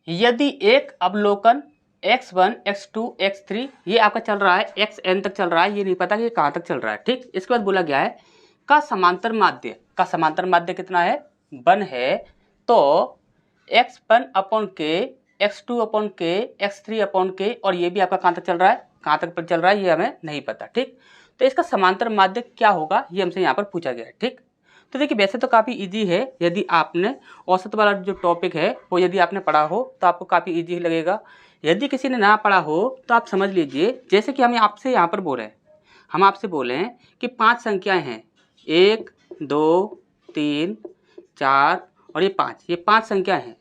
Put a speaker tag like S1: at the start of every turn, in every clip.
S1: यदि एक अवलोकन x1, x2, x3 ये आपका चल रहा है xn तक चल रहा है, ये नहीं पता कि ये कहाँ तक चल रहा है। ठीक, इसके बाद बोला गया है का समांतर माध्य कितना है, 1 है। तो x1 अपॉन के, x2 अपॉन के, x3 अपॉन के, और ये भी आपका कहाँ तक चल रहा है, कहाँ तक चल रहा है ये हमें नहीं पता। ठीक, तो इसका समांतर माध्य क्या होगा ये हमसे यहाँ पर पूछा गया है। ठीक, तो देखिए वैसे तो काफ़ी इजी है, यदि आपने औसत वाला जो टॉपिक है वो यदि आपने पढ़ा हो तो आपको काफ़ी इजी लगेगा। यदि किसी ने ना पढ़ा हो तो आप समझ लीजिए, जैसे कि हम आपसे यहाँ पर बोल रहे हैं, हम आपसे बोले हैं कि 5 संख्याएं हैं, 1, 2, 3, 4 और ये 5, ये 5 संख्या हैं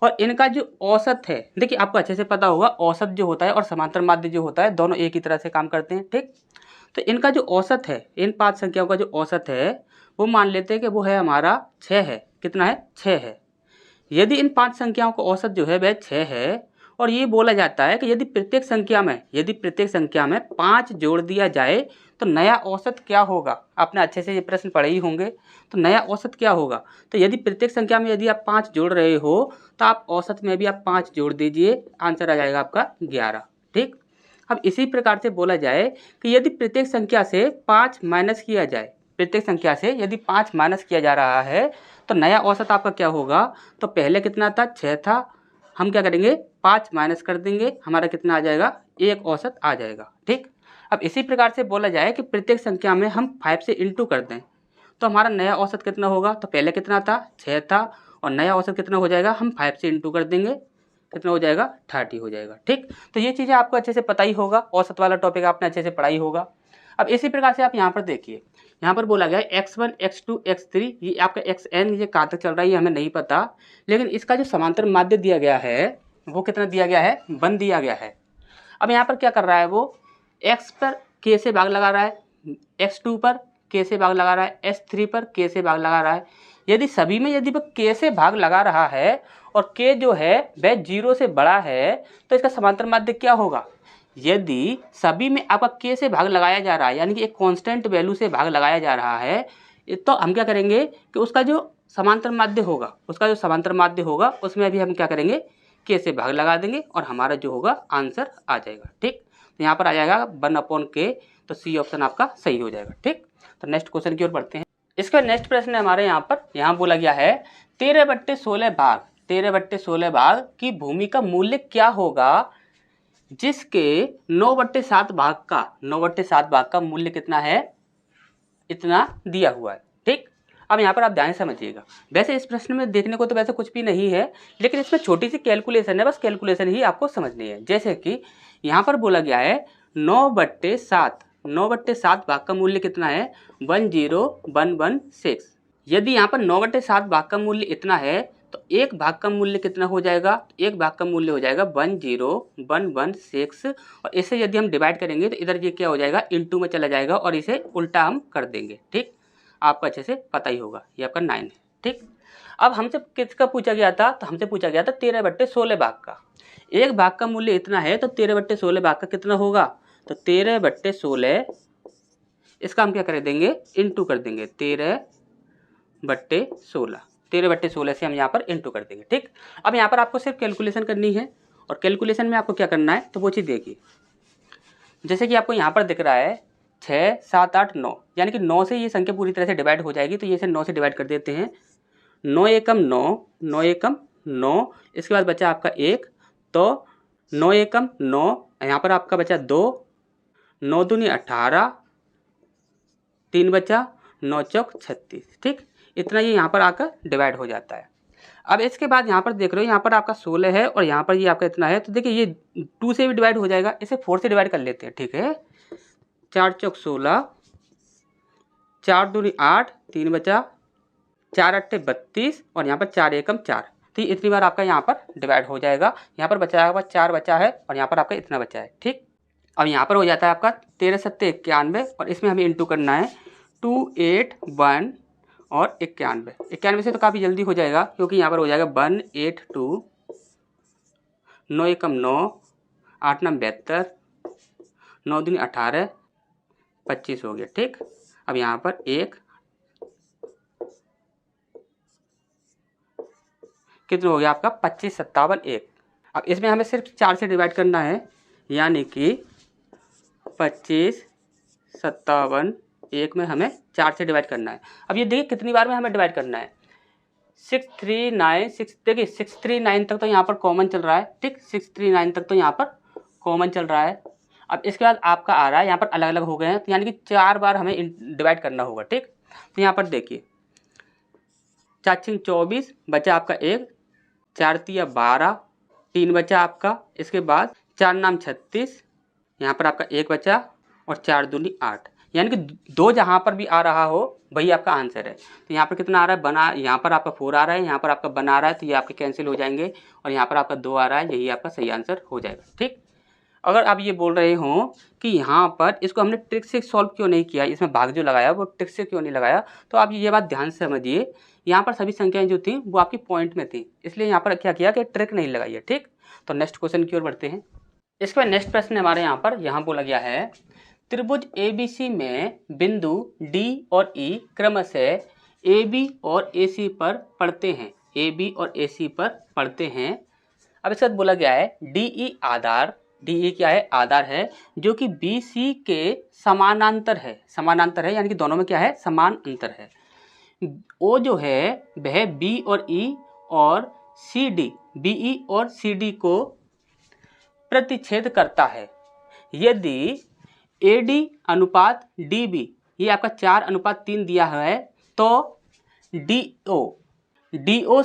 S1: और इनका जो औसत है, देखिए आपको अच्छे से पता होगा औसत जो होता है और समांतर माध्य जो होता है दोनों एक ही तरह से काम करते हैं। ठीक, तो इनका जो औसत है, इन 5 संख्याओं का जो औसत है वो मान लेते हैं कि वो है हमारा 6 है। कितना है, 6 है। यदि इन 5 संख्याओं का औसत जो है वह 6 है और ये बोला जाता है कि यदि प्रत्येक संख्या में 5 जोड़ दिया जाए तो नया औसत क्या होगा। आपने अच्छे से ये प्रश्न पढ़े ही होंगे, तो नया औसत क्या होगा। तो यदि प्रत्येक संख्या में यदि आप 5 जोड़ रहे हो तो आप औसत में भी आप 5 जोड़ दीजिए, आंसर आ जाएगा आपका 11। ठीक, अब इसी प्रकार से बोला जाए कि यदि प्रत्येक संख्या से 5 माइनस किया जाए, प्रत्येक संख्या से यदि 5 माइनस किया जा रहा है तो नया औसत आपका क्या होगा। तो पहले कितना था, 6 था, हम क्या करेंगे 5 माइनस कर देंगे, हमारा कितना आ जाएगा, 1 औसत आ जाएगा। ठीक, अब इसी प्रकार से बोला जाए कि प्रत्येक संख्या में हम 5 से इंटू कर दें तो हमारा नया औसत कितना होगा। तो पहले कितना था, 6 था, और नया औसत कितना हो जाएगा, हम 5 से इंटू कर देंगे, कितना हो जाएगा, 30 हो जाएगा। ठीक, तो ये चीज़ें आपको अच्छे से पता ही होगा, औसत वाला टॉपिक आपने अच्छे से पढ़ा ही होगा। अब इसी प्रकार से आप यहाँ पर देखिए, यहाँ पर बोला गया है x1, x2, x3, ये आपका xn ये कहाँ तक चल रहा है ये हमें नहीं पता, लेकिन इसका जो समांतर माध्य दिया गया है वो कितना दिया गया है, 1 दिया गया है। अब यहाँ पर क्या कर रहा है वो, x पर k से भाग लगा रहा है, x2 पर k से भाग लगा रहा है, x3 पर k से भाग लगा रहा है। यदि सभी में यदि वह k से भाग लगा रहा है और k जो है वह 0 से बड़ा है तो इसका समांतर माध्य क्या होगा। यदि सभी में आपका k से भाग लगाया जा रहा है, यानी कि एक कांस्टेंट वैल्यू से भाग लगाया जा रहा है, तो हम क्या करेंगे कि उसका जो समांतर माध्य होगा उसमें अभी हम क्या करेंगे, k से भाग लगा देंगे और हमारा जो होगा आंसर आ जाएगा। ठीक, तो यहाँ पर आ जाएगा 1/k, तो सी ऑप्शन आपका सही हो जाएगा। ठीक, तो नेक्स्ट क्वेश्चन की ओर बढ़ते हैं। इसका नेक्स्ट प्रश्न है हमारे यहाँ बोला गया है 13/16 भाग की भूमि का मूल्य क्या होगा जिसके 9/7 भाग का मूल्य कितना है, इतना दिया हुआ है। ठीक, अब यहाँ पर आप ध्यान समझिएगा, वैसे इस प्रश्न में देखने को तो वैसे कुछ भी नहीं है, लेकिन इसमें छोटी सी कैलकुलेशन है, बस कैलकुलेशन ही आपको समझनी है। जैसे कि यहाँ पर बोला गया है 9/7 भाग का मूल्य कितना है, 10116। यदि यहाँ पर 9/7 भाग का मूल्य इतना है तो एक भाग का मूल्य कितना हो जाएगा, एक भाग का मूल्य हो जाएगा 10116, और इसे यदि हम डिवाइड करेंगे तो इधर ये क्या हो जाएगा, इंटू में चला जाएगा और इसे उल्टा हम कर देंगे। ठीक, आपको अच्छे से पता ही होगा, ये आपका 9 है। ठीक, अब हमसे किसका पूछा गया था, तो हमसे पूछा गया था 13/16 भाग का। एक भाग का मूल्य इतना है तो 13/16 भाग का कितना होगा, तो 13/16 इसका हम क्या कर देंगे, इंटू कर देंगे, 13/16 से हम यहाँ पर इंटू कर देंगे। ठीक, अब यहाँ पर आपको सिर्फ कैलकुलेशन करनी है, और कैलकुलेशन में आपको क्या करना है तो वो चीज़ देखिए। जैसे कि आपको यहाँ पर दिख रहा है 6, 7, 8, 9, यानी कि 9 से ये संख्या पूरी तरह से डिवाइड हो जाएगी, तो ये इसे 9 से डिवाइड कर देते हैं। 9 एकम 9, 9 एकम 9, इसके बाद बचा आपका 1, तो 9 एकम 9, यहाँ पर आपका बचा 2, 9 दूनी 18, 3 बचा, 9 चौक 36। ठीक, इतना ये यहाँ पर आकर डिवाइड हो जाता है। अब इसके बाद यहाँ पर देख रहे हो, यहाँ पर आपका 16 है और यहाँ पर ये आपका इतना है, तो देखिए ये 2 से भी डिवाइड हो जाएगा, इसे 4 से डिवाइड कर लेते हैं। ठीक है, 4 चौक 16, 4 दूनी 8, 3 बचा, 4 अट्ठे 32, और यहाँ पर 4 एकम 4, तो ये इतनी बार आपका यहाँ पर डिवाइड हो जाएगा। यहाँ पर बचा है 4 बचा है और यहाँ पर आपका इतना बचा है। ठीक, अब यहाँ पर हो जाता है आपका 13 सत्ते 91, और इसमें हमें इंटू करना है 281 और 91 से तो काफ़ी जल्दी हो जाएगा, क्योंकि यहाँ पर हो जाएगा 182, 9 एकम 9, 8 9 72, 9 दूनी 18, 25 हो गया। ठीक, अब यहाँ पर 1 कितना हो गया आपका 25 57 1, अब इसमें हमें सिर्फ 4 से डिवाइड करना है, यानी कि 25, 57, 1 में हमें 4 से डिवाइड करना है। अब ये देखिए कितनी बार में हमें डिवाइड करना है, 639, देखिए 639 तक तो यहाँ पर कॉमन चल रहा है, ठीक, 639 तक तो यहाँ पर कॉमन चल रहा है। अब इसके बाद आपका आ रहा है यहाँ पर अलग अलग हो गए हैं, तो यानी कि 4 बार हमें डिवाइड करना होगा, ठीक। तो यहाँ पर देखिए 4 6 24 बचा आपका 1, 4 3 12, 3 बचा आपका, इसके बाद 4 नाम 36, यहाँ पर आपका 1 बचा और 4 दूनी 8, यानी कि 2 जहाँ पर भी आ रहा हो वही आपका आंसर है। तो यहाँ पर कितना आ रहा है, बना, यहाँ पर आपका 4 आ रहा है, यहाँ पर आपका बना आ रहा है, तो ये आपके कैंसिल हो जाएंगे और यहाँ पर आपका 2 आ रहा है, यही आपका सही आंसर हो जाएगा, ठीक। अगर आप ये बोल रहे हो कि यहाँ पर इसको हमने ट्रिक से सॉल्व क्यों नहीं किया, इसमें भाग जो लगाया वो ट्रिक से क्यों नहीं लगाया, तो आप ये बात ध्यान से समझिए, यहाँ पर सभी संख्याएं जो थी वो आपकी पॉइंट में थी, इसलिए यहाँ पर क्या किया कि ट्रिक नहीं लगाई है, ठीक। तो नेक्स्ट क्वेश्चन की ओर बढ़ते हैं। इसके बाद नेक्स्ट प्रश्न हमारे यहाँ बोला गया है, त्रिभुज ABC में बिंदु D और E क्रमशः AB और AC पर पड़ते हैं, AB और AC पर पड़ते हैं। अब इसके बाद बोला गया है DE आधार, DE क्या है, आधार है, जो कि BC के समानांतर है, यानी कि दोनों में क्या है, समान अंतर है। O जो है वह B और E और CD, BE और CD को प्रतिच्छेद करता है। यदि AD अनुपात DB ये आपका 4:3 दिया है, तो DO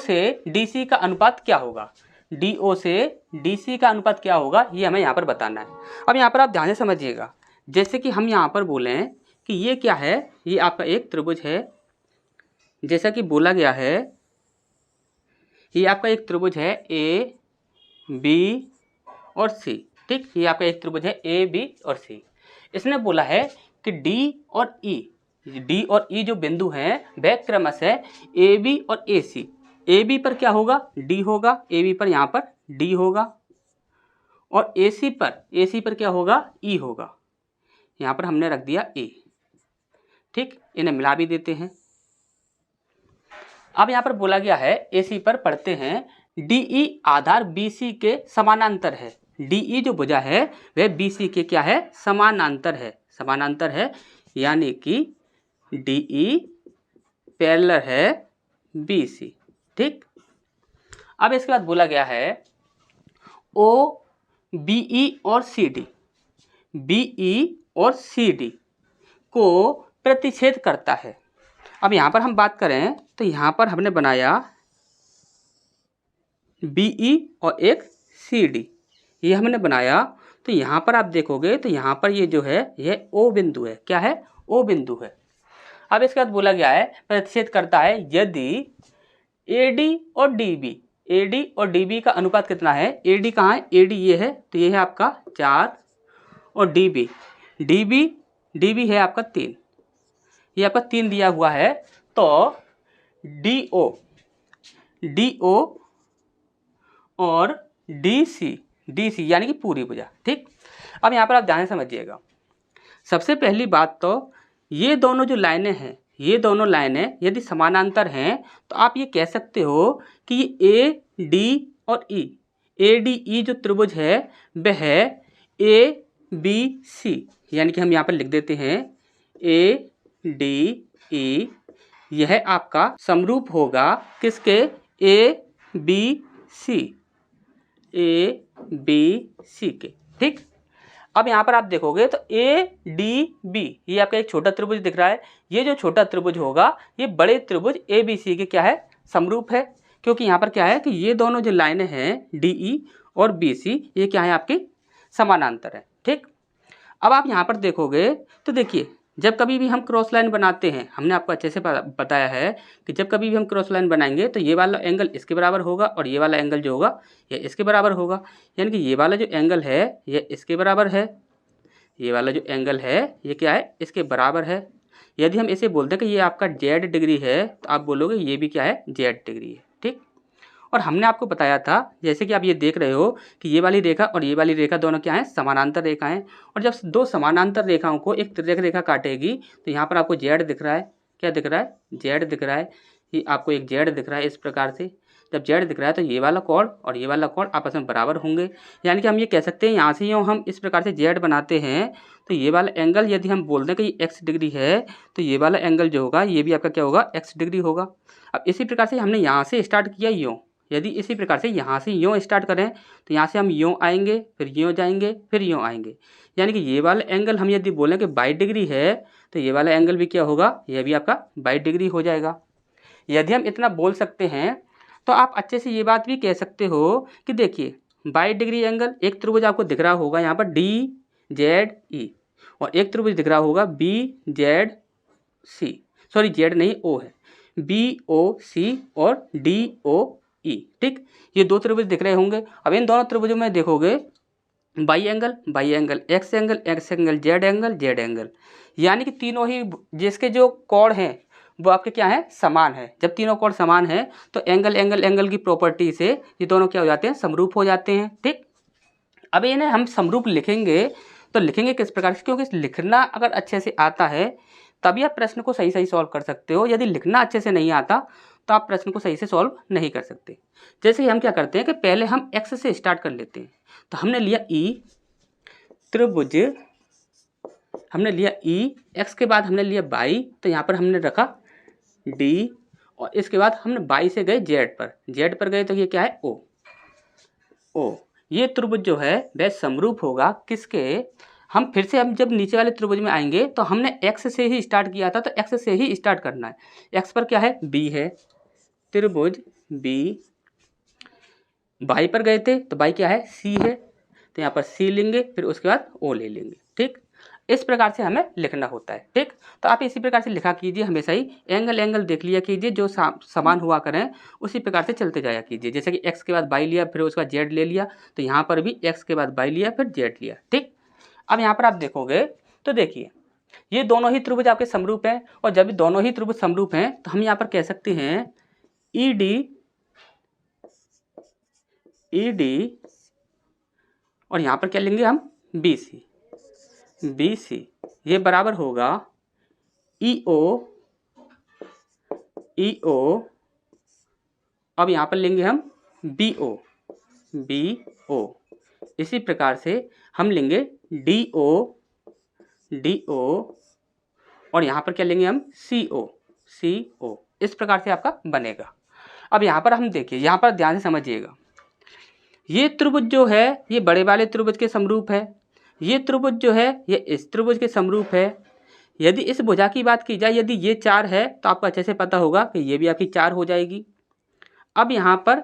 S1: से DC का अनुपात क्या होगा, DO से DC का अनुपात क्या होगा, ये हमें यहाँ पर बताना है। अब यहाँ पर आप ध्यान से समझिएगा, जैसे कि हम यहाँ पर बोलें कि ये क्या है, ये आपका एक त्रिभुज है, जैसा कि बोला गया है ये आपका एक त्रिभुज है A, B और C, ठीक, ये आपका एक त्रिभुज है A, B और C। इसने बोला है कि D और E जो बिंदु हैं वह क्रमशः AB और AC, AB पर क्या होगा, D होगा, AB पर यहाँ पर D होगा, और AC पर क्या होगा, E होगा, यहाँ पर हमने रख दिया E, ठीक। इन्हें मिला भी देते हैं। अब यहाँ पर बोला गया है AC पर पढ़ते हैं, DE आधार BC के समानांतर है, DE जो भुजा है वह BC के क्या है, समानांतर है, यानी कि DE पैरेलल है BC, ठीक। अब इसके बाद बोला गया है BE और CD को प्रतिच्छेद करता है। अब यहाँ पर हम बात करें तो यहाँ पर हमने बनाया BE और एक CD, ये हमने बनाया, तो यहाँ पर आप देखोगे तो यहाँ पर ये जो है यह O बिंदु है, क्या है, O बिंदु है। अब इसके बाद बोला गया है प्रतिच्छेद करता है यदि AD और DB का अनुपात कितना है, AD कहाँ है, AD ये है, तो ये है आपका 4 और DB है आपका 3, ये आपका 3 दिया हुआ है, तो DO और DC यानी कि पूरी भुजा, ठीक। अब यहाँ पर आप ध्यान से समझिएगा, सबसे पहली बात तो ये दोनों जो लाइनें हैं, ये दोनों लाइनें यदि समानांतर हैं तो आप ये कह सकते हो कि ये AD और E, ADE जो त्रिभुज है वह ABC, यानी कि हम यहाँ पर लिख देते हैं ADE, यह आपका समरूप होगा किसके, ABC के, ठीक। अब यहाँ पर आप देखोगे तो ADB ये आपका एक छोटा त्रिभुज दिख रहा है, ये जो छोटा त्रिभुज होगा ये बड़े त्रिभुज ABC के क्या है, समरूप है, क्योंकि यहाँ पर क्या है कि ये दोनों जो लाइनें हैं DE और BC ये क्या है, आपके समानांतर है, ठीक। अब आप यहाँ पर देखोगे तो देखिए जब कभी भी हम क्रॉस लाइन बनाते हैं, हमने आपको अच्छे से बताया है कि जब कभी भी हम क्रॉस लाइन बनाएंगे तो ये वाला एंगल इसके बराबर होगा और ये वाला एंगल जो होगा ये इसके बराबर होगा, यानी कि ये वाला जो एंगल है ये इसके बराबर है, ये वाला जो एंगल है ये क्या है, इसके बराबर है। यदि हम इसे बोलते हैं कि ये आपका Z डिग्री है तो आप बोलोगे ये भी क्या है, Z डिग्री है, ठीक। और हमने आपको बताया था, जैसे कि आप ये देख रहे हो कि ये वाली रेखा और ये वाली रेखा दोनों क्या हैं, समानांतर रेखाएं, और जब दो समानांतर रेखाओं को एक तिर्यक रेखा काटेगी तो यहाँ पर आपको Z दिख रहा है, क्या दिख रहा है, Z दिख रहा है, ये आपको एक Z दिख रहा है इस प्रकार से। जब जेड दिख रहा है तो ये वाला कोण और ये वाला कोण आपस में बराबर होंगे। यानी कि हम ये कह सकते हैं यहाँ से यूँ हम इस प्रकार से जेड बनाते हैं तो ये वाला एंगल यदि हम बोल दें कि ये एक्स डिग्री है तो ये वाला एंगल जो होगा ये भी आपका क्या होगा, एक्स डिग्री होगा। अब इसी प्रकार से हमने यहाँ से स्टार्ट किया यूँ, यदि इसी प्रकार से यहाँ से यूँ स्टार्ट करें तो यहाँ से हम यूँ आएंगे, फिर यूँ जाएंगे, फिर यूँ आएंगे। यानी कि ये वाला एंगल हम यदि बोलें कि 22 डिग्री है तो ये वाला एंगल भी क्या होगा, यह भी आपका 22 डिग्री हो जाएगा। यदि हम इतना बोल सकते हैं तो आप अच्छे से ये बात भी कह सकते हो कि देखिए 22 डिग्री एंगल, एक त्रिभुज आपको दिख रहा होगा यहाँ पर डी जेड ई, और एक त्रिभुज दिख रहा होगा B Z C, sorry Z नहीं ओ है, बी ओ सी और डी ओ ई। ठीक, ये दो त्रिभुज दिख रहे होंगे। अब इन दोनों त्रिभुजों में देखोगे by angle, x angle, Z angle, यानी कि तीनों ही जिसके जो कोण हैं वो आपके क्या है, समान है। जब तीनों कोण समान है तो एंगल की प्रॉपर्टी से ये दोनों क्या हो जाते हैं, समरूप हो जाते हैं। ठीक, अब इन्हें हम समरूप लिखेंगे तो लिखेंगे किस प्रकार से, क्योंकि लिखना अगर अच्छे से आता है तभी आप प्रश्न को सही सही सॉल्व कर सकते हो। यदि लिखना अच्छे से नहीं आता तो आप प्रश्न को सही से सॉल्व नहीं कर सकते। जैसे कि हम क्या करते हैं कि पहले हम एक्स से स्टार्ट कर लेते हैं। तो हमने लिया ई त्रिभुज, हमने लिया ई, एक्स के बाद हमने लिया बाई, तो यहाँ पर हमने रखा डी, और इसके बाद हमने बाई से गए जेड पर गए तो ये क्या है, ओ। ये त्रिभुज जो है वह समरूप होगा किसके, हम फिर से हम जब नीचे वाले त्रिभुज में आएंगे तो हमने एक्स से ही स्टार्ट किया था तो एक्स से ही स्टार्ट करना है। एक्स पर क्या है, बी है, त्रिभुज बी, बाई पर गए थे तो बाई क्या है, सी है, तो यहाँ पर सी लेंगे, फिर उसके बाद ओ ले लेंगे। ठीक, इस प्रकार से हमें लिखना होता है। ठीक, तो आप इसी प्रकार से लिखा कीजिए, हमेशा ही एंगल देख लिया कीजिए, जो समान हुआ करें उसी प्रकार से चलते जाया कीजिए। जैसे कि एक्स के बाद बाई लिया, फिर उसका जेड ले लिया, तो यहाँ पर भी एक्स के बाद बाई लिया, फिर जेड लिया। ठीक, अब यहाँ पर आप देखोगे तो देखिए ये दोनों ही त्रिभुज आपके समरूप हैं, और जब दोनों ही त्रिभुज समरूप हैं तो हम यहाँ पर कह सकते हैं ईडी, और यहाँ पर क्या लेंगे हम, BC, ये बराबर होगा EO, अब यहाँ पर लेंगे हम BO, इसी प्रकार से हम लेंगे DO, और यहाँ पर क्या लेंगे हम, CO, इस प्रकार से आपका बनेगा। अब यहाँ पर हम देखिए, यहाँ पर ध्यान से समझिएगा, ये त्रिभुज जो है ये बड़े वाले त्रिभुज के समरूप है, ये त्रिभुज जो है ये इस त्रिभुज के समरूप है। यदि इस भुजा की बात की जाए, यदि ये 4 है तो आपको अच्छे से पता होगा कि ये भी आपकी 4 हो जाएगी। अब यहाँ पर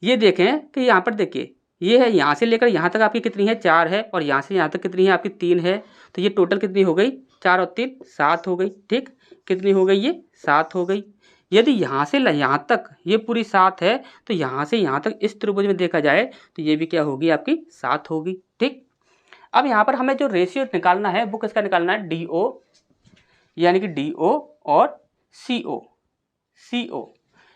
S1: ये देखें कि यहाँ पर देखिए ये है, यहाँ से लेकर यहाँ तक आपकी कितनी है, 4 है, और यहाँ से यहाँ तक कितनी है आपकी 3 है, तो ये टोटल कितनी हो गई, 4 और 3 7 हो गई। ठीक, कितनी हो गई, ये 7 हो गई। यदि यहाँ से यहाँ तक ये पूरी 7 है तो यहाँ से यहाँ तक इस त्रिभुज में देखा जाए तो ये भी क्या होगी, आपकी 7 होगी। ठीक, अब यहाँ पर हमें जो रेशियो निकालना है वो किसका निकालना है, DO, यानी कि DO और CO,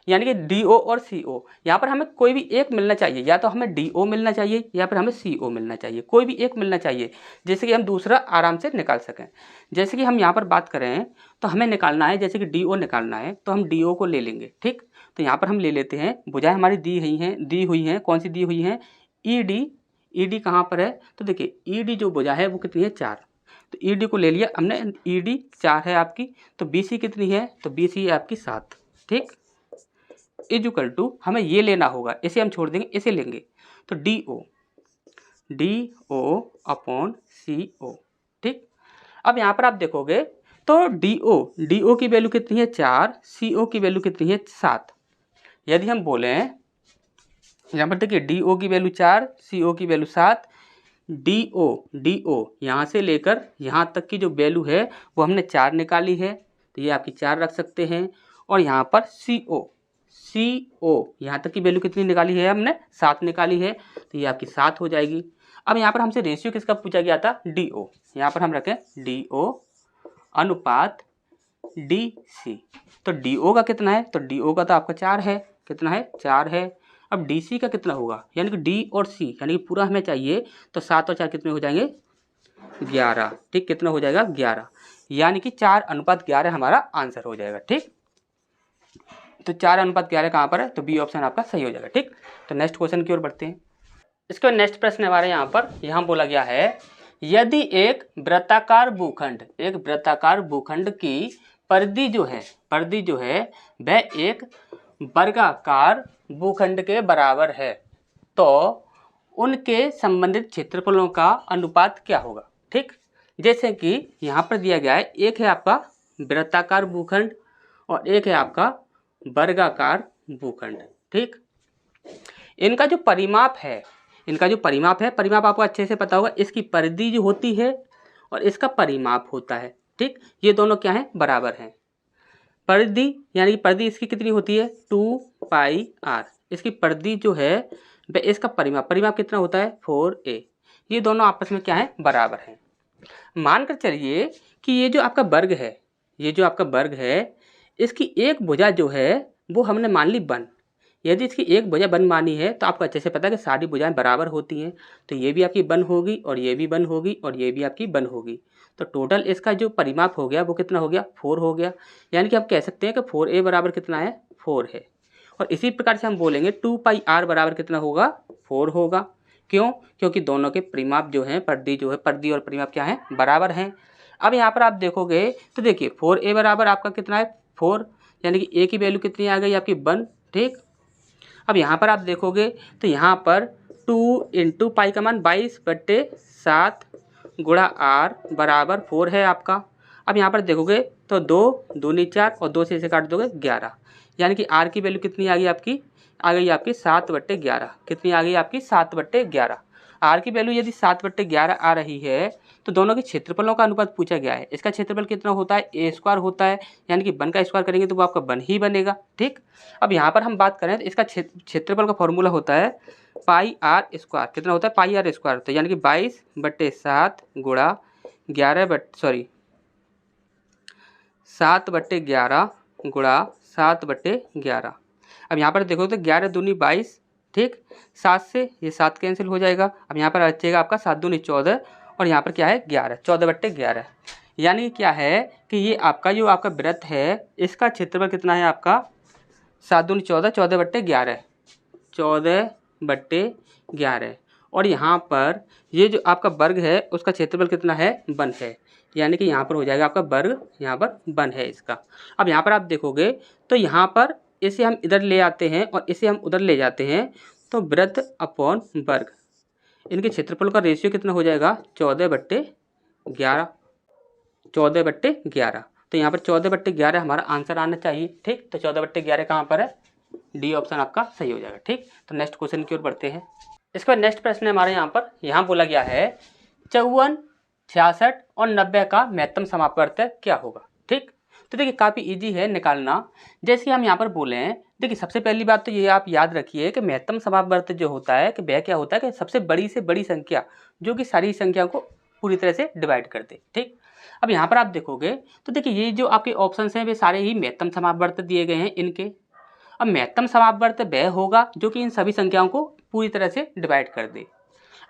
S1: यानी कि DO और CO, यहाँ पर हमें कोई भी एक मिलना चाहिए, या तो हमें DO मिलना चाहिए या फिर हमें CO मिलना चाहिए, कोई भी एक मिलना चाहिए जैसे कि हम दूसरा आराम से निकाल सकें। जैसे कि हम यहाँ पर बात करें तो हमें निकालना है, जैसे कि DO निकालना है तो हम DO को ले लेंगे। ठीक, तो यहाँ पर हम ले लेते हैं, भुजाएं हमारी दी हुई हैं, कौन सी दी हुई हैं, ED कहाँ पर है, तो देखिए ED जो भुजा है वो कितनी है, 4, तो ED को ले लिया हमने, ED 4 है आपकी, तो BC कितनी है, तो BC है आपकी 7। ठीक, इक्वल टू हमें ये लेना होगा, इसे हम छोड़ देंगे, इसे लेंगे, तो DO अपॉन CO। ठीक, अब यहाँ पर आप देखोगे तो DO की वैल्यू कितनी है, 4, CO की वैल्यू कितनी है, 7। यदि हम बोलें यहाँ पर देखिए DO की वैल्यू 4, CO की वैल्यू 7, DO यहाँ से लेकर यहाँ तक की जो वैल्यू है वो हमने 4 निकाली है, तो ये आपकी 4 रख सकते हैं। और यहाँ पर CO यहाँ तक की वैल्यू कितनी निकाली है, हमने 7 निकाली है, तो ये आपकी 7 हो जाएगी। अब यहाँ पर हमसे रेशियो किसका पूछा गया था, DO, यहाँ पर हम रखें DO अनुपात DC, तो DO का कितना है, तो DO का तो आपका 4 है, कितना है, 4 है। अब DC का कितना होगा, यानी कि D और C यानी कि पूरा हमें चाहिए, तो 7 और 4 कितने हो जाएंगे, 11। ठीक, कितना हो जाएगा, 11, यानी कि 4:11 हमारा आंसर हो जाएगा। ठीक, तो 4:11 कहाँ पर है, तो बी ऑप्शन आपका सही हो जाएगा। ठीक, तो नेक्स्ट क्वेश्चन की ओर बढ़ते हैं। इसके बाद नेक्स्ट प्रश्न हमारे यहाँ बोला गया है, यदि एक वृत्ताकार भूखंड की परिधि जो है वह एक वर्गाकार भूखंड के बराबर है तो उनके संबंधित क्षेत्रफलों का अनुपात क्या होगा। ठीक, जैसे कि यहाँ पर दिया गया है, एक है आपका वृत्ताकार भूखंड और एक है आपका वर्गाकार भूखंड। ठीक, इनका जो परिमाप है, परिमाप आपको अच्छे से पता होगा, इसकी परिधि जो होती है और इसका परिमाप होता है। ठीक, ये दोनों क्या है, बराबर हैं। परिधि यानी कि परिधि इसकी कितनी होती है, 2πr। इसकी परिधि जो है वह इसका परिमाप कितना होता है, 4a। ये दोनों आपस में क्या है, बराबर हैं। मानकर चलिए कि ये जो आपका वर्ग है, इसकी एक भुजा जो है वो हमने मान ली 1। यदि इसकी एक भुजा 1 मानी है तो आपको अच्छे से पता है कि सारी भुजाएं बराबर होती हैं, तो ये भी आपकी 1 होगी और ये भी 1 होगी और ये भी आपकी 1 होगी। तो टोटल इसका जो परिमाप हो गया वो कितना हो गया, 4 हो गया। यानी कि आप कह सकते हैं कि 4a बराबर कितना है, 4 है। और इसी प्रकार से हम बोलेंगे 2πr बराबर कितना होगा, 4 होगा। क्यों, क्योंकि दोनों के परिमाप जो हैं, परिधि और परिमाप क्या है, बराबर हैं। अब यहाँ पर आप देखोगे तो देखिए 4a बराबर आपका कितना है, 4, यानी कि a की वैल्यू कितनी आ गई आपकी, 1। ठीक, अब यहाँ पर आप देखोगे तो यहाँ पर 2 × पाई का मान 22/7 गुणा r बराबर 4 है आपका। अब यहाँ पर देखोगे तो 2 दूनी 4 और 2 से इसे काट दोगे 11, यानी कि r की वैल्यू कितनी आ गई आपकी, 7/11। कितनी आ गई आपकी, 7/11। r की वैल्यू यदि 7/11 आ रही है तो दोनों के क्षेत्रफलों का अनुपात पूछा गया है। इसका क्षेत्रफल कितना होता है, a² होता है, यानी कि 1 का स्क्वायर करेंगे तो वो आपका 1 ही बनेगा। ठीक, अब यहाँ पर हम बात करें तो इसका क्षेत्रफल का फॉर्मूला होता है πr²। कितना होता है, πr², तो यानी कि 22/7 गुणा 7/11 गुणा 7/11। अब यहाँ पर देखो तो 11 दूनी 22। ठीक, 7 से ये 7 कैंसिल हो जाएगा। अब यहाँ पर बचेगा आपका 7 दूनी 14 और यहाँ पर क्या है, 11, 14/11। यानी क्या है कि ये आपका जो आपका वृत्त है इसका क्षेत्रफल कितना है आपका, 7 दूनी 14, 14/11, 14/11। और यहाँ पर ये जो आपका वर्ग है उसका क्षेत्रफल कितना है, 1 है, यानी कि यहाँ पर हो जाएगा आपका वर्ग, यहाँ पर 1 है इसका। अब यहाँ पर आप देखोगे तो यहाँ पर इसे हम इधर ले आते हैं और इसे हम उधर ले जाते हैं, तो वृत्त अपॉन वर्ग, इनके क्षेत्रफल का रेशियो कितना हो जाएगा, 14/11। 14/11, तो यहाँ पर 14/11 हमारा आंसर आना चाहिए। ठीक, तो 14/11 कहाँ पर है, डी ऑप्शन आपका सही हो जाएगा। ठीक, तो नेक्स्ट क्वेश्चन की ओर बढ़ते हैं। इसके बाद नेक्स्ट प्रश्न हमारे यहाँ बोला गया है 54, 66 और 90 का महत्तम समापवर्त क्या होगा। ठीक, तो देखिए काफ़ी इजी है निकालना। जैसे हम यहाँ पर बोले हैं, देखिए सबसे पहली बात तो ये आप याद रखिए कि महत्तम समापवर्त जो होता है कि वह क्या होता है कि सबसे बड़ी से बड़ी संख्या जो कि सारी संख्या को पूरी तरह से डिवाइड कर दे। ठीक, अब यहाँ पर आप देखोगे तो देखिए ये जो आपके ऑप्शंस हैं वे सारे ही महत्तम समापवर्त दिए गए हैं इनके। अब महत्तम समापवर्त वह होगा जो कि इन सभी संख्याओं को पूरी तरह से डिवाइड कर दे।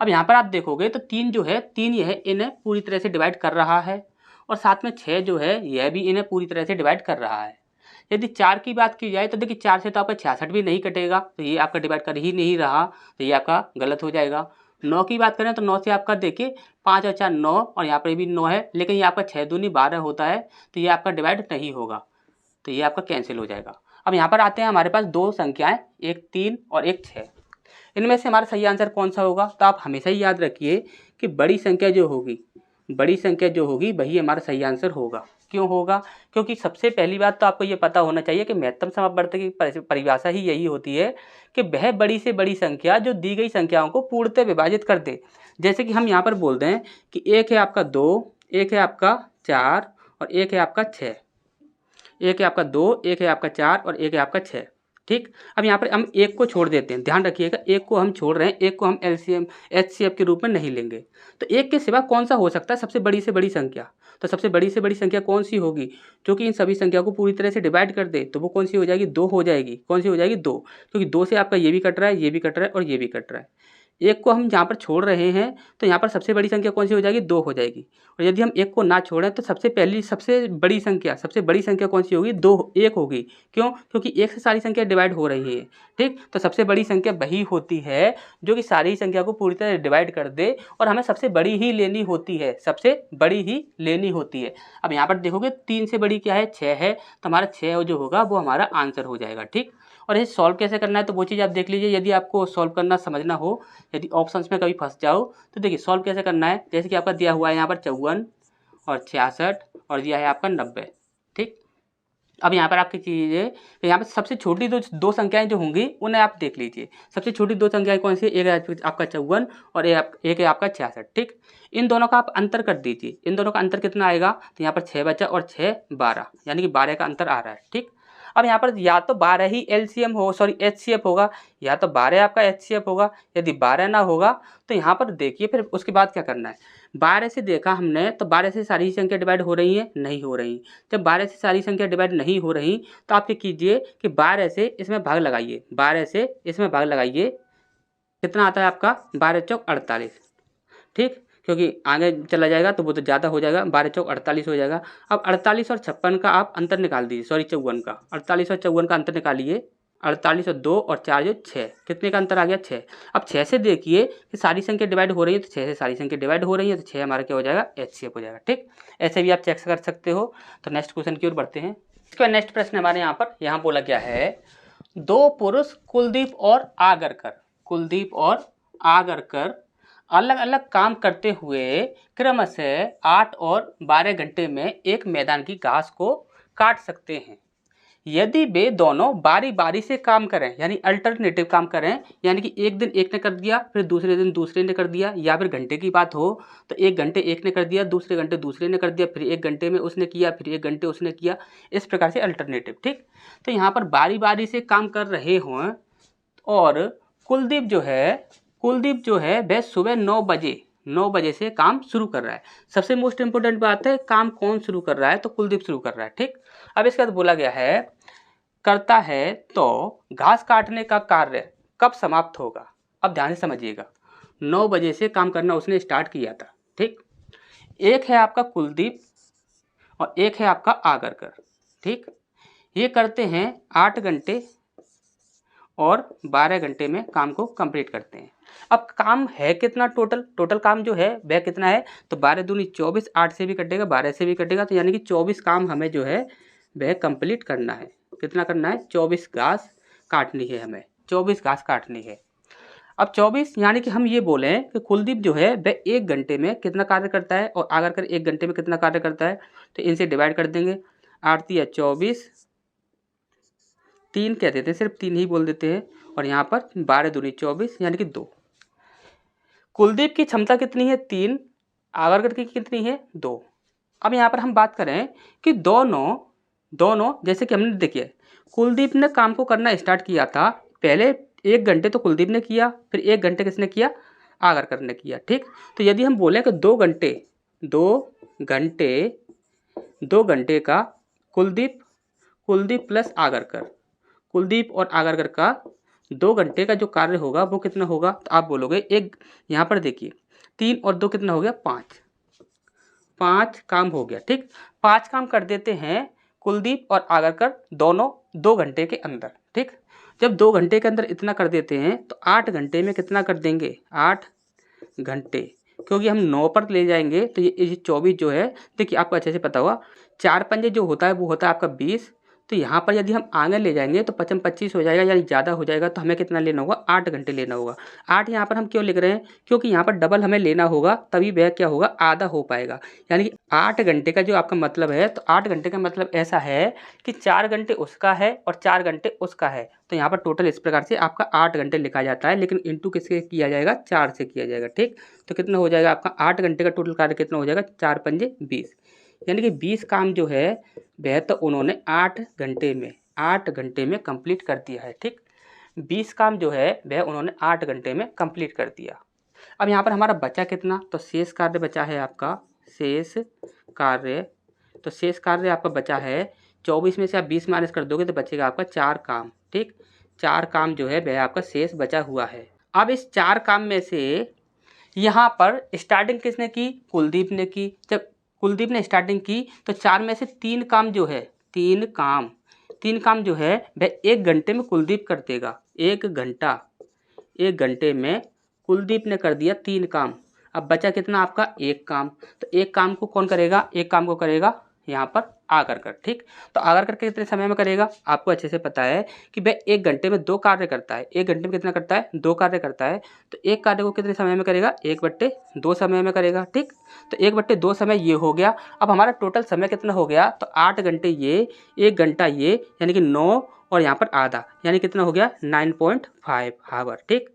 S1: अब यहाँ पर आप देखोगे तो 3 जो है, 3 यह इन्हें पूरी तरह से डिवाइड कर रहा है और साथ में 6 जो है यह भी इन्हें पूरी तरह से डिवाइड कर रहा है। यदि 4 की बात की जाए तो देखिए 4 से तो आपका 66 भी नहीं कटेगा, तो ये आपका डिवाइड कर ही नहीं रहा, तो ये आपका गलत हो जाएगा। 9 की बात करें तो 9 से आपका देखिए 5 और 4 9 और यहाँ पर भी 9 है, लेकिन ये आपका 6 दूनी 12 होता है, तो ये आपका डिवाइड नहीं होगा, तो ये आपका कैंसिल हो जाएगा। अब यहाँ पर आते हैं हमारे पास 2 संख्याएं, एक 3 और एक 6। इनमें से हमारा सही आंसर कौन सा होगा, तो आप हमेशा ही याद रखिए कि बड़ी संख्या जो होगी वही हमारा सही आंसर होगा। क्यों होगा, क्योंकि सबसे पहली बात तो आपको ये पता होना चाहिए कि महत्तम समापवर्त की परिभाषा ही यही होती है कि वह बड़ी से बड़ी संख्या जो दी गई संख्याओं को पूर्णतः विभाजित कर दे। जैसे कि हम यहाँ पर बोलते हैं कि एक है आपका 2, एक है आपका 4 और एक है आपका 6। एक है आपका 2, एक है आपका 4 और एक है आपका 6। ठीक, अब यहाँ पर हम एक को छोड़ देते हैं, ध्यान रखिएगा, एक को हम छोड़ रहे हैं, एक को हम LCM HCF के रूप में नहीं लेंगे। तो एक के सिवा कौन सा हो सकता है सबसे बड़ी से बड़ी संख्या, तो सबसे बड़ी से बड़ी संख्या कौन सी होगी जो कि इन सभी संख्या को पूरी तरह से डिवाइड कर दे, तो वो कौन सी हो जाएगी, 2 हो जाएगी। कौन सी हो जाएगी, 2, क्योंकि 2 से आपका ये भी कट रहा है, ये भी कट रहा है और ये भी कट रहा है, एक को हम जहाँ पर छोड़ रहे हैं तो यहाँ पर सबसे बड़ी संख्या कौन सी हो जाएगी, 2 हो जाएगी। और यदि हम एक को ना छोड़ें तो सबसे बड़ी संख्या कौन सी होगी, 1 होगी। क्यों? क्योंकि एक से सारी संख्या डिवाइड हो रही है, ठीक। तो सबसे बड़ी संख्या वही होती है जो कि सारी संख्या को पूरी तरह डिवाइड कर दे, और हमें सबसे बड़ी ही लेनी होती है, सबसे बड़ी ही लेनी होती है। अब यहाँ पर देखोगे 3 से बड़ी क्या है, 6 है, तो हमारा 6 जो होगा वो हमारा आंसर हो जाएगा, ठीक। और ये सॉल्व कैसे करना है तो वो चीज़ आप देख लीजिए। यदि आपको सॉल्व करना समझना हो, यदि ऑप्शंस में कभी फंस जाओ तो देखिए सॉल्व कैसे करना है। जैसे कि आपका दिया हुआ है यहाँ पर 54 और 66 और दिया है आपका 90, ठीक। अब यहाँ पर आपकी चीज़ है कि यहाँ पर सबसे छोटी दो संख्याएं जो होंगी उन्हें आप देख लीजिए। सबसे छोटी 2 संख्याएं कौन सी है, एक है आपका 54 और एक है आपका 66, ठीक। इन दोनों का आप अंतर कर दीजिए। इन दोनों का अंतर कितना आएगा, तो यहाँ पर 6 बचा और 6 12, यानी कि 12 का अंतर आ रहा है, ठीक। अब यहाँ पर या तो 12 ही HCF होगा, या तो 12 आपका HCF होगा। यदि 12 ना होगा तो यहाँ पर देखिए फिर उसके बाद क्या करना है। 12 से देखा हमने तो 12 से सारी संख्या डिवाइड हो रही है, नहीं हो रही। जब 12 से सारी संख्या डिवाइड नहीं हो रही तो आप क्या कीजिए कि 12 से इसमें भाग लगाइए, 12 से इसमें भाग लगाइए। कितना आता है आपका, 12 चौक 48, ठीक। क्योंकि आगे चला जाएगा तो वो तो ज़्यादा हो जाएगा, 12 चौक 48 हो जाएगा। अब 48 और 56 का आप अंतर निकाल दीजिए, 54 का 48 और 54 का अंतर निकालिए। 48 और 2 और 4 जो 6, कितने का अंतर आ गया, 6। अब 6 से देखिए कि सारी संख्या डिवाइड हो रही है, तो 6 से सारी संख्या डिवाइड हो रही है, तो 6 हमारा क्या हो जाएगा, HCF हो जाएगा, ठीक। ऐसे भी आप चेक कर सकते हो। तो नेक्स्ट क्वेश्चन की ओर बढ़ते हैं। इसका नेक्स्ट प्रश्न हमारे यहाँ बोला गया है, 2 पुरुष कुलदीप और आगरकर अलग अलग काम करते हुए क्रमशः 8 और 12 घंटे में एक मैदान की घास को काट सकते हैं। यदि वे दोनों बारी बारी से काम करें, यानी अल्टरनेटिव काम करें, यानी कि एक दिन एक ने कर दिया, फिर दूसरे दिन दूसरे ने कर दिया, या फिर घंटे की बात हो तो एक घंटे एक ने कर दिया, दूसरे घंटे दूसरे ने कर दिया, फिर एक घंटे में उसने किया, फिर एक घंटे उसने किया, इस प्रकार से अल्टरनेटिव, ठीक। तो यहाँ पर बारी बारी से काम कर रहे हों और कुलदीप जो है वह सुबह 9 बजे से काम शुरू कर रहा है। सबसे मोस्ट इंपोर्टेंट बात है, काम कौन शुरू कर रहा है, तो कुलदीप शुरू कर रहा है, ठीक। अब इसके बाद बोला गया है, करता है तो घास काटने का कार्य कब समाप्त होगा। अब ध्यान से समझिएगा, 9 बजे से काम करना उसने स्टार्ट किया था, ठीक। एक है आपका कुलदीप और एक है आपका आगरकर, ठीक। ये करते हैं 8 घंटे और 12 घंटे में काम को कंप्लीट करते हैं। अब काम है कितना, टोटल काम जो है वह कितना है, तो 12 दूनी 24, 8 से भी कटेगा 12 से भी कटेगा, तो यानी कि 24 काम हमें जो है वह कंप्लीट करना है। कितना करना है, 24 घास काटनी है, हमें 24 घास काटनी है। अब 24 यानी कि हम ये बोलें कि कुलदीप जो है वह 1 घंटे में कितना कार्य करता है और आगरकर 1 घंटे में कितना कार्य करता है, तो इनसे डिवाइड कर देंगे। 8 या 24, 3 कह देते हैं, सिर्फ 3 ही बोल देते हैं, और यहाँ पर 12 दूनी 24 यानी कि 2। कुलदीप की क्षमता कितनी है, 3, आगरकर की कितनी है, 2। अब यहाँ पर हम बात करें कि दोनों जैसे कि हमने देखिए कुलदीप ने काम को करना स्टार्ट किया था, पहले 1 घंटे तो कुलदीप ने किया, फिर 1 घंटे किसने किया, आगरकर ने किया, ठीक। तो यदि हम बोले कि 2 घंटे का कुलदीप प्लस आगरकर, कुलदीप और आगरकर का 2 घंटे का जो कार्य होगा वो कितना होगा, तो आप बोलोगे एक, यहाँ पर देखिए 3 और 2 कितना हो गया, 5 काम हो गया, ठीक। 5 काम कर देते हैं कुलदीप और आगरकर दोनों 2 घंटे के अंदर, ठीक। जब 2 घंटे के अंदर इतना कर देते हैं तो 8 घंटे में कितना कर देंगे, 8 घंटे, क्योंकि हम 9 पर ले जाएंगे तो ये 24 जो है, देखिए आपको अच्छे से पता होगा 4 पंजे जो होता है वो होता है आपका 20, तो यहाँ पर यदि हम आगे ले जाएंगे तो 55 25 हो जाएगा, यानी ज़्यादा हो जाएगा, तो हमें कितना लेना होगा, 8 घंटे लेना होगा। 8 यहाँ पर हम क्यों लिख रहे हैं, क्योंकि यहाँ पर डबल हमें लेना होगा, तभी वह क्या होगा, आधा हो पाएगा। यानी कि 8 घंटे का जो आपका मतलब है, तो 8 घंटे का मतलब ऐसा है कि 4 घंटे उसका है और 4 घंटे उसका है, तो यहाँ पर टोटल इस प्रकार से आपका 8 घंटे लिखा जाता है, लेकिन इंटू किससे किया जाएगा, 4 से किया जाएगा, ठीक। तो कितना हो जाएगा आपका 8 घंटे का टोटल कार्य कितना हो जाएगा, 4 पंजे 20, यानी कि 20 काम जो है वह तो उन्होंने 8 घंटे में कंप्लीट कर दिया है, ठीक। 20 काम जो है वह उन्होंने 8 घंटे में कंप्लीट कर दिया। अब यहाँ पर हमारा बचा कितना, तो शेष कार्य बचा है आपका, शेष कार्य आपका बचा है 24 में से आप 20 माइनस कर दोगे तो बचेगा आपका 4 काम, ठीक। 4 काम जो है वह आपका शेष बचा हुआ है। अब इस 4 काम में से यहाँ पर स्टार्टिंग किसने की? कुलदीप ने की। जब कुलदीप ने स्टार्टिंग की तो 4 में से 3 काम जो है, 3 काम जो है वह 1 घंटे में कुलदीप कर देगा। 1 घंटे में कुलदीप ने कर दिया 3 काम। अब बचा कितना आपका? 1 काम। तो 1 काम को कौन करेगा? 1 काम को करेगा यहाँ पर आकर कर। ठीक, तो आकर कर कितने समय में करेगा? आपको अच्छे से पता है कि वह 1 घंटे में 2 कार्य करता है। 1 घंटे में कितना करता है? 2 कार्य करता है। तो 1 कार्य को कितने समय में करेगा? 1/2 समय में करेगा। ठीक, तो 1/2 समय ये हो गया। अब हमारा टोटल समय कितना हो गया? तो 8 घंटे ये, 1 घंटा ये, यानी कि 9 और यहाँ पर आधा, यानी कितना हो गया? 9.5 हावर। ठीक,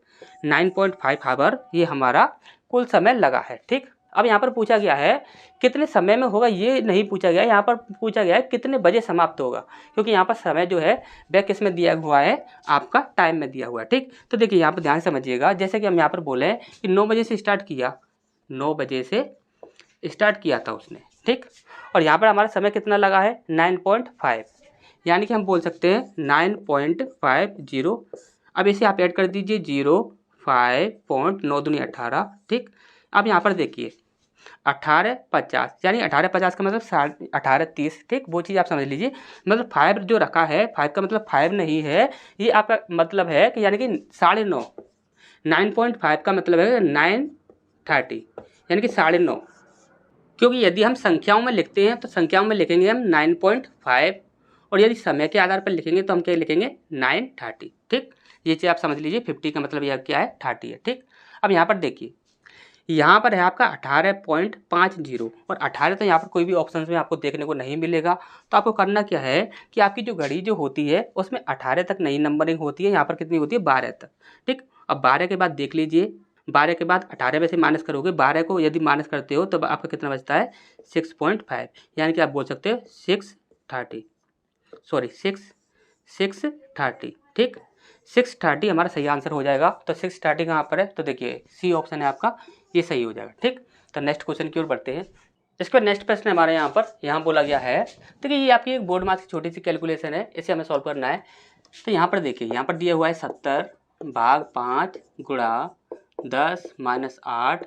S1: 9.5 हावर ये हमारा कुल समय लगा है। ठीक, अब यहाँ पर पूछा गया है कितने समय में होगा, ये नहीं पूछा गया है। यहाँ पर पूछा गया है कितने बजे समाप्त होगा, क्योंकि यहाँ पर समय जो है वह किस में दिया हुआ है? आपका टाइम में दिया हुआ है। ठीक, तो देखिए यहाँ पर ध्यान समझिएगा, जैसे कि हम यहाँ पर बोले कि 9 बजे से स्टार्ट किया, 9 बजे से स्टार्ट किया था उसने। ठीक, और यहाँ पर हमारा समय कितना लगा है? 9.5, यानी कि हम बोल सकते हैं 9.50। अब इसे आप ऐड कर दीजिए 0.5 × 18। ठीक, अब यहाँ पर देखिए 18:50, यानी 18:50 का मतलब 18:30। ठीक, वो चीज़ आप समझ लीजिए। मतलब 5 जो रखा है, 5 का मतलब 5 नहीं है, ये आपका मतलब है कि यानी कि 9:30। 9.5 का मतलब है 9:30, यानी कि 9:30। क्योंकि यदि हम संख्याओं में लिखते हैं तो संख्याओं में लिखेंगे हम 9.5, और यदि समय के आधार पर लिखेंगे तो हम क्या लिखेंगे? 9:30। ठीक, ये चीज़ आप समझ लीजिए। 50 का मतलब यह क्या है? 30 है। ठीक, अब यहाँ पर देखिए, यहाँ पर है आपका 18.50, और 18 तो यहाँ पर कोई भी ऑप्शन में आपको देखने को नहीं मिलेगा। तो आपको करना क्या है कि आपकी जो घड़ी जो होती है उसमें 18 तक नहीं नंबरिंग होती है, यहाँ पर कितनी होती है? 12 तक। ठीक, अब 12 के बाद देख लीजिए, 12 के बाद 18 में से माइनस करोगे, 12 को यदि माइनस करते हो तो आपका कितना बचता है? 6.5, यानी कि आप बोल सकते हो 6:30, सॉरी 6:30। ठीक, 6:30 हमारा सही आंसर हो जाएगा। तो 6:30 कहाँ पर है? तो देखिए सी ऑप्शन है आपका, ये सही हो जाएगा। ठीक, तो नेक्स्ट क्वेश्चन की ओर बढ़ते हैं। इसके बाद नेक्स्ट प्रश्न हमारे यहाँ बोला गया है, देखिए ये आपकी एक बोर्ड मार्क्स की छोटी सी कैलकुलेशन है, इसे हमें सॉल्व करना है। तो यहाँ पर देखिए, यहाँ पर दिया हुआ है 70/5 × 10 - 8।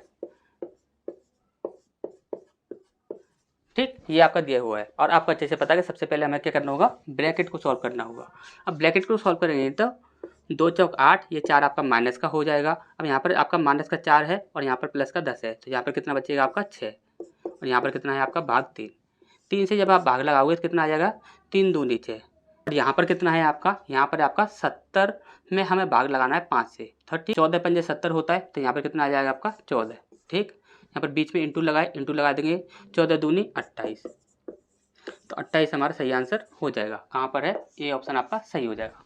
S1: ठीक, ये आपका दिया हुआ है, और आपको अच्छे से पता है कि सबसे पहले हमें क्या करना होगा? ब्रैकेट को सॉल्व करना होगा। अब ब्रैकेट को सॉल्व करेंगे तो 2 चौक 8, ये 4 आपका माइनस का हो जाएगा। अब यहाँ पर आपका माइनस का 4 है और यहाँ पर प्लस का 10 है, तो यहाँ पर कितना बचेगा आपका? 6, और यहाँ पर कितना है आपका? भाग 3। 3 से जब आप भाग लगाओगे तो कितना आ जाएगा? 3 दूनी 6, और यहाँ पर कितना है आपका? यहाँ पर आपका 70 में हमें भाग लगाना है 5 से। 30, 14 पंजे 70 होता है, तो यहाँ पर कितना आ जाएगा आपका? 14। ठीक, यहाँ पर बीच में इंटू लगा देंगे, 14 दूनी 28, तो 28 हमारा सही आंसर हो जाएगा। कहाँ पर है? ए ऑप्शन आपका सही हो जाएगा।